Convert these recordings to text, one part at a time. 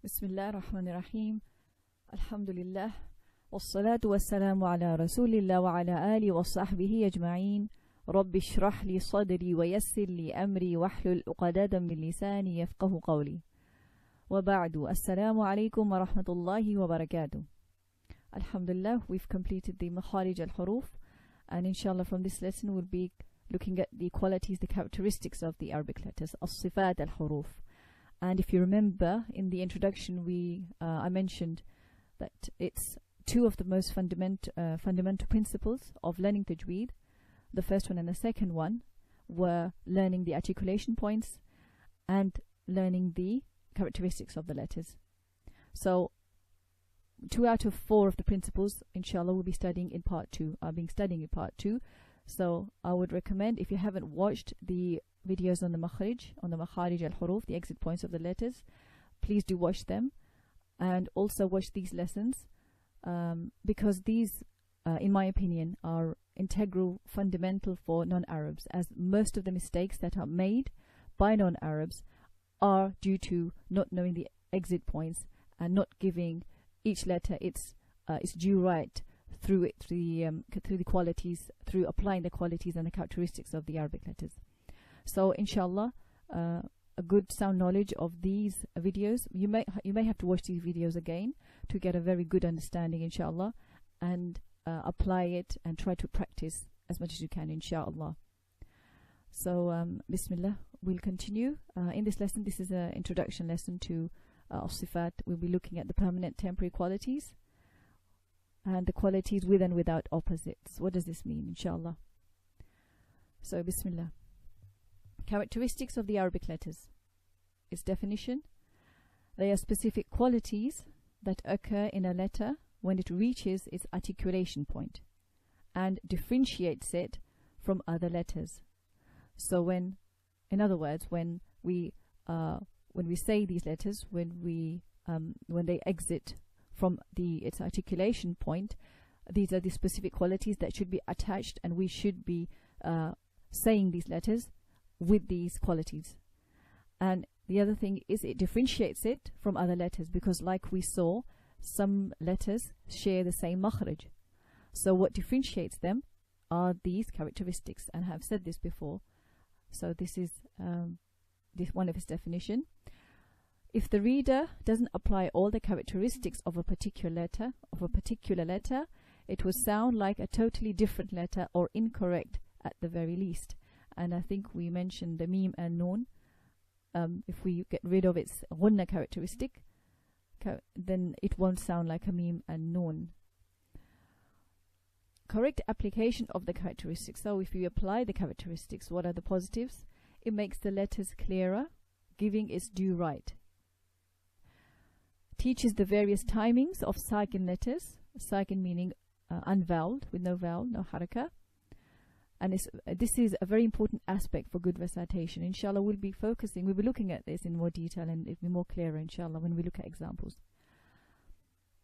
Bismillah ar-Rahman ar-Rahim. Alhamdulillah. Wassalatu wassalamu ala Rasulillah wa ala ali wa sahbihi ajma'een. Rabbi shrah li sadri wa yassir li amri wahlul uqadadan min lisani yafqahu qawli. Wa ba'du. Assalamu alaikum wa rahmatullahi wa barakatuh. Alhamdulillah, we've completed the Makharij al-Huruf, and inshallah from this lesson we'll be looking at the qualities, the characteristics of the Arabic letters, Sifaat al-Huruf. And if you remember in the introduction, I mentioned that it's two of the most fundamental principles of learning Tajweed. The first one and the second one were learning the articulation points and learning the characteristics of the letters. So 2 out of 4 of the principles, inshallah, we'll be studying in part 2, are being studying in part 2. So I would recommend, if you haven't watched the videos on the Makharij al-Huruf, the exit points of the letters, please do watch them, and also watch these lessons, because these, in my opinion, are integral, fundamental for non-Arabs, as most of the mistakes that are made by non-Arabs are due to not knowing the exit points and not giving each letter its due right through the qualities, through applying the qualities and the characteristics of the Arabic letters. So inshallah, a good sound knowledge of these videos. You may have to watch these videos again to get a very good understanding, inshallah, and apply it and try to practice as much as you can, inshallah. So Bismillah, we'll continue in this lesson. This is an introduction lesson to Sifaat. We'll be looking at the permanent temporary qualities and the qualities with and without opposites. What does this mean, inshallah? So Bismillah. Characteristics of the Arabic letters. Its definition: they are specific qualities that occur in a letter when it reaches its articulation point and differentiates it from other letters. So in other words, when we say these letters, when they exit from its articulation point, these are the specific qualities that should be attached, and we should be saying these letters with these qualities. And the other thing is it differentiates it from other letters, because like we saw, some letters share the same makhraj. So what differentiates them are these characteristics, and I have said this before. So this is one of its definition. If the reader doesn't apply all the characteristics of a particular letter, it will sound like a totally different letter, or incorrect at the very least. And I think we mentioned the meme and noon. If we get rid of its ghunna characteristic, then it won't sound like a meme and noon. Correct application of the characteristics. So if you apply the characteristics, what are the positives? It makes the letters clearer, giving its due right. Teaches the various timings of sakin letters. Sakin meaning unvoweled, with no vowel, no haraka. And this is a very important aspect for good recitation. Inshallah, we'll be looking at this in more detail, and it'll be more clearer, inshallah, when we look at examples.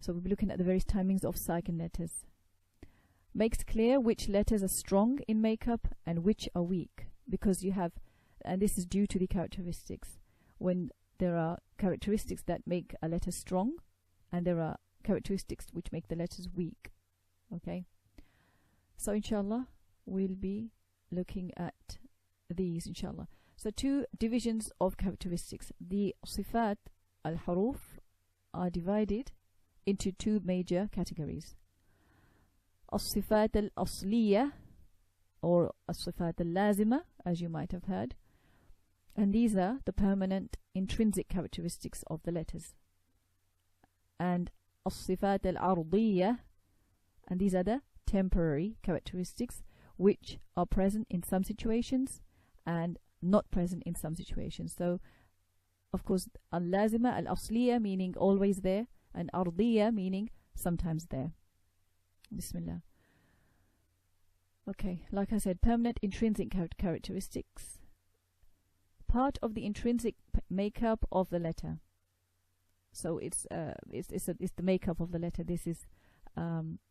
So we'll be looking at the various timings of sakin letters. Makes clear which letters are strong in makeup and which are weak, because you have, and this is due to the characteristics. When there are characteristics that make a letter strong, and there are characteristics which make the letters weak. Okay? So inshallah, we'll be looking at these, inshallah. So 2 divisions of characteristics. The Sifaat al-Huruf are divided into 2 major categories. As-Sifaat al-Asliya, or As-Sifaat al-Lazima, as you might have heard. And these are the permanent intrinsic characteristics of the letters. And As-Sifaat al-Ardiyya, and these are the temporary characteristics which are present in some situations and not present in some situations. So of course, al-lazima, al-asliya meaning always there, and ardiyya meaning sometimes there. Bismillah. Okay, like I said, permanent intrinsic characteristics. Part of the intrinsic makeup of the letter. So it's the makeup of the letter. This is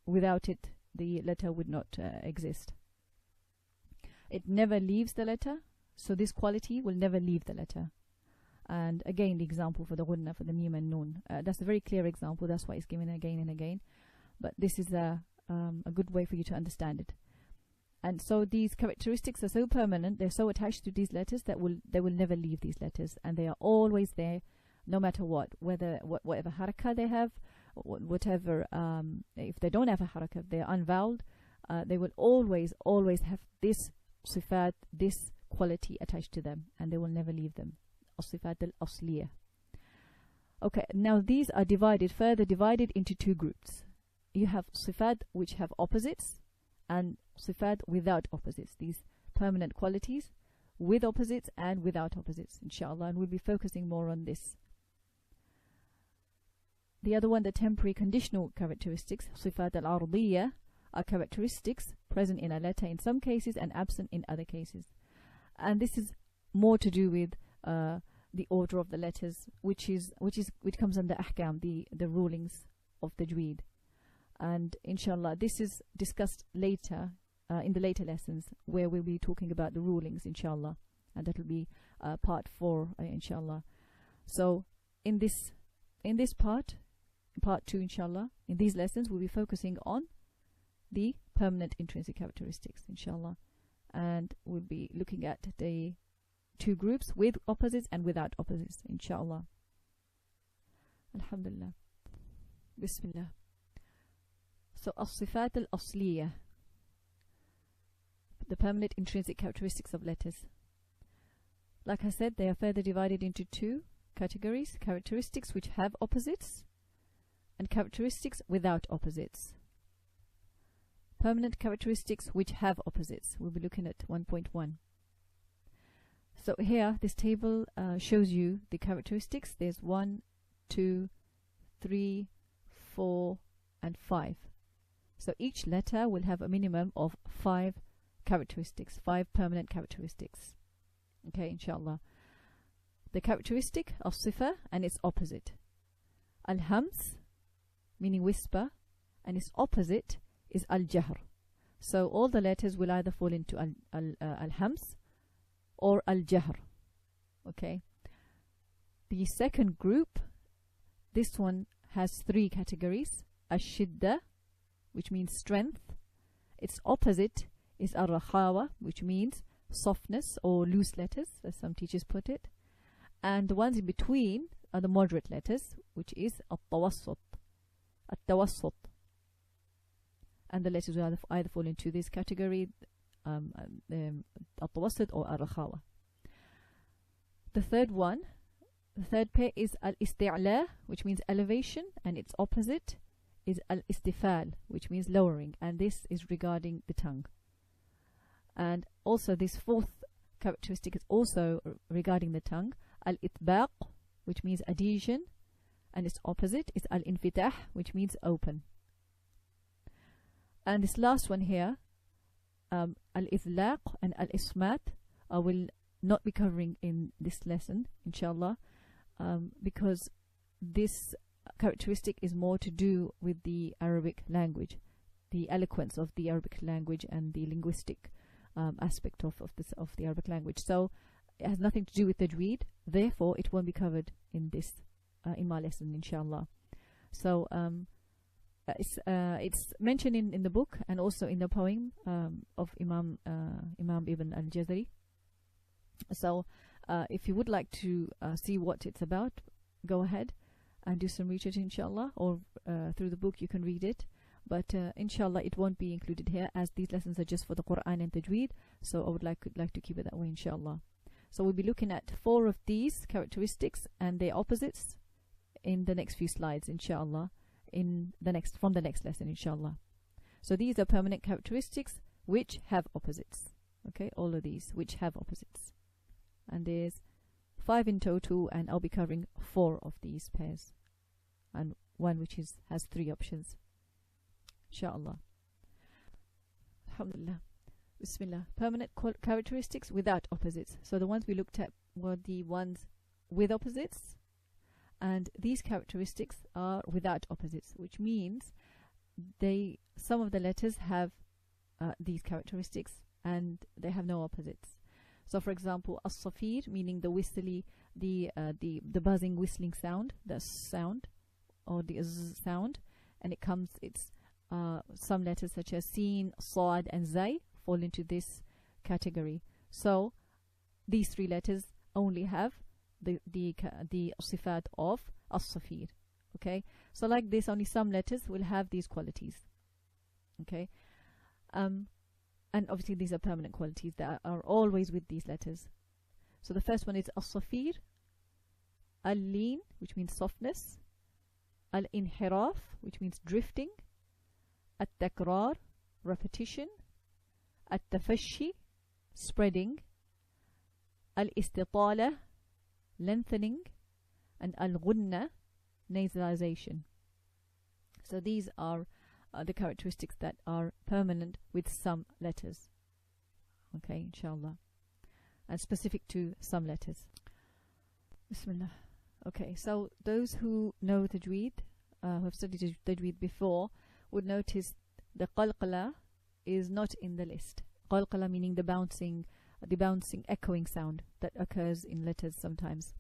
without it, the letter would not exist. It never leaves the letter, so this quality will never leave the letter. And again, the example for the ghunna, for the mim and noon. That's a very clear example. That's why it's given again and again. But this is a good way for you to understand it. And so these characteristics are so permanent, they're so attached to these letters that they will never leave these letters, and they are always there, no matter what, whatever harakah they have, whatever, if they don't have a harakah, they're unvoweled, they will always have this sifat, this quality attached to them, and they will never leave them. As-sifat al-asliyah. Okay, now these are further divided into two groups. You have sifat which have opposites, and sifat without opposites. These permanent qualities with opposites and without opposites, inshallah, and we'll be focusing more on this. The other one, the temporary conditional characteristics, sifat al-ardiyya, are characteristics present in a letter in some cases and absent in other cases. And this is more to do with the order of the letters, which comes under ahkam, the rulings of Tajweed. And inshallah, this is discussed later in the later lessons, where we'll be talking about the rulings, inshallah, and that will be part 4, inshallah. So in this part 2, inshallah, in these lessons we'll be focusing on the permanent intrinsic characteristics, inshallah, and we'll be looking at the two groups with opposites and without opposites, inshallah. Alhamdulillah. Bismillah. So as-sifat al-asliyah, the permanent intrinsic characteristics of letters. Like I said, they are further divided into two categories: characteristics which have opposites and characteristics without opposites. Permanent characteristics which have opposites. We'll be looking at 1.1. So here, this table shows you the characteristics. There's 1, 2, 3, 4, and 5. So each letter will have a minimum of 5 characteristics, 5 permanent characteristics. Okay, inshallah. The characteristic of sifa and its opposite. Al-hams, meaning whisper, and its opposite is al-jahr. So all the letters will either fall into al-hams or al-jahr. Okay. The second group, this one has 3 categories. Ash-shidda, which means strength. Its opposite is al-rakhawa, which means softness or loose letters, as some teachers put it. And the ones in between are the moderate letters, which is al-tawassut. Al-tawassut. And the letters will either fall into this category, al-tawassut or al-rakhawa. The third pair is al-isti'la, which means elevation, and its opposite is al-istifal, which means lowering, and this is regarding the tongue. And also this fourth characteristic is also regarding the tongue, al-itbaq, which means adhesion, and its opposite is al-infitah, which means open. And this last one here, al-ithlaq and al-ismat, I will not be covering in this lesson, inshallah, because this characteristic is more to do with the Arabic language, the eloquence of the Arabic language and the linguistic aspect of the Arabic language. So it has nothing to do with Tajweed, therefore it won't be covered in this in my lesson, inshallah. So it's mentioned in the book and also in the poem of Imam Ibn al-Jazari. So if you would like to see what it's about, go ahead and do some research, inshallah, or through the book you can read it. But inshallah it won't be included here, as these lessons are just for the Qur'an and Tajweed, so I would like to keep it that way, inshallah. So we'll be looking at 4 of these characteristics and their opposites in the next few slides, inshallah, from the next lesson, inshallah. So these are permanent characteristics which have opposites. Okay, all of these which have opposites. And there's 5 in total, and I'll be covering 4 of these pairs, and one which has 3 options, inshallah. Alhamdulillah. Bismillah. Permanent characteristics without opposites. So the ones we looked at were the ones with opposites, and these characteristics are without opposites, which means some of the letters have these characteristics and they have no opposites. So for example, as-safir, meaning the whistly, the buzzing whistling sound, the sound or the z sound, and it's some letters such as sin, sad, and zay fall into this category. So these three letters only have the sifat of as-safir. Okay, so like this, only some letters will have these qualities. Okay, and obviously these are permanent qualities that are always with these letters. So the first one is as-safir, al-lin, which means softness, al-inhiraf, which means drifting, at-takrar, repetition, at-tafashi, spreading, al-istitala, lengthening, and al-ghunna, nasalization. So these are the characteristics that are permanent with some letters. Okay, inshallah, and specific to some letters. Bismillah. Okay, so those who know Tajweed, who have studied Tajweed before, would notice the qalqala is not in the list. Qalqala meaning the bouncing, echoing sound that occurs in letters sometimes.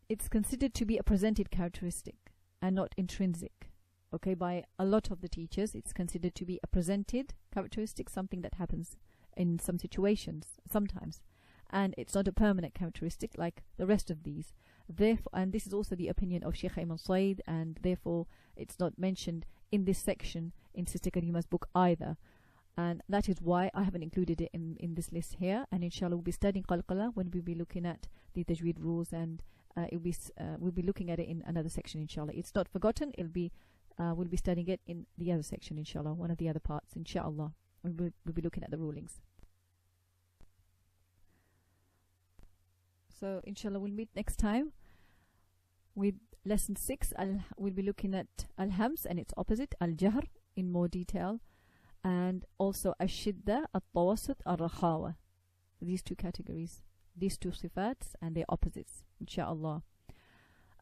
It's considered to be a presented characteristic and not intrinsic. Okay, by a lot of the teachers, it's considered to be a presented characteristic, something that happens in some situations sometimes, and it's not a permanent characteristic like the rest of these. Therefore, and this is also the opinion of Sheikh Ayman Said, and therefore it's not mentioned in this section in Sister Karima's book either. And that is why I haven't included it in this list here. And inshallah we'll be studying qalqala when we'll be looking at the Tajweed rules, and we'll be looking at it in another section inshallah. It's not forgotten. We'll be studying it in the other section inshallah, one of the other parts inshallah. We'll be looking at the rulings. So inshallah we'll meet next time with lesson 6. We'll be looking at al-hams and its opposite, al-jahr, in more detail, and also ash-shidda, at-tawassut, al-rakhawa. These two categories, these two sifats and their opposites inshallah.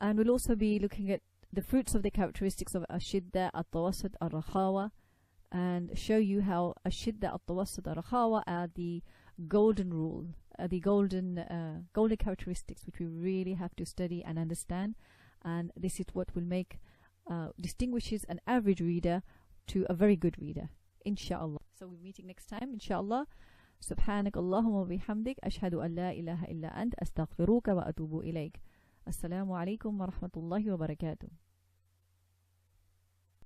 And we'll also be looking at the fruits of the characteristics of ash-shidda, at-tawassut, al-rakhawa, and show you how ash-shidda, at-tawassut, al-rakhawa are the golden rule, the golden characteristics which we really have to study and understand, and this is what will make distinguishes an average reader to a very good reader inshallah. So we're meeting next time inshallah. Subhanak Allahumma bihamdik, ashhadu an la ilaha illa ant, astaghfiruka wa atubu ilayk. Assalamu alaikum wa rahmatullahi wa barakatuh.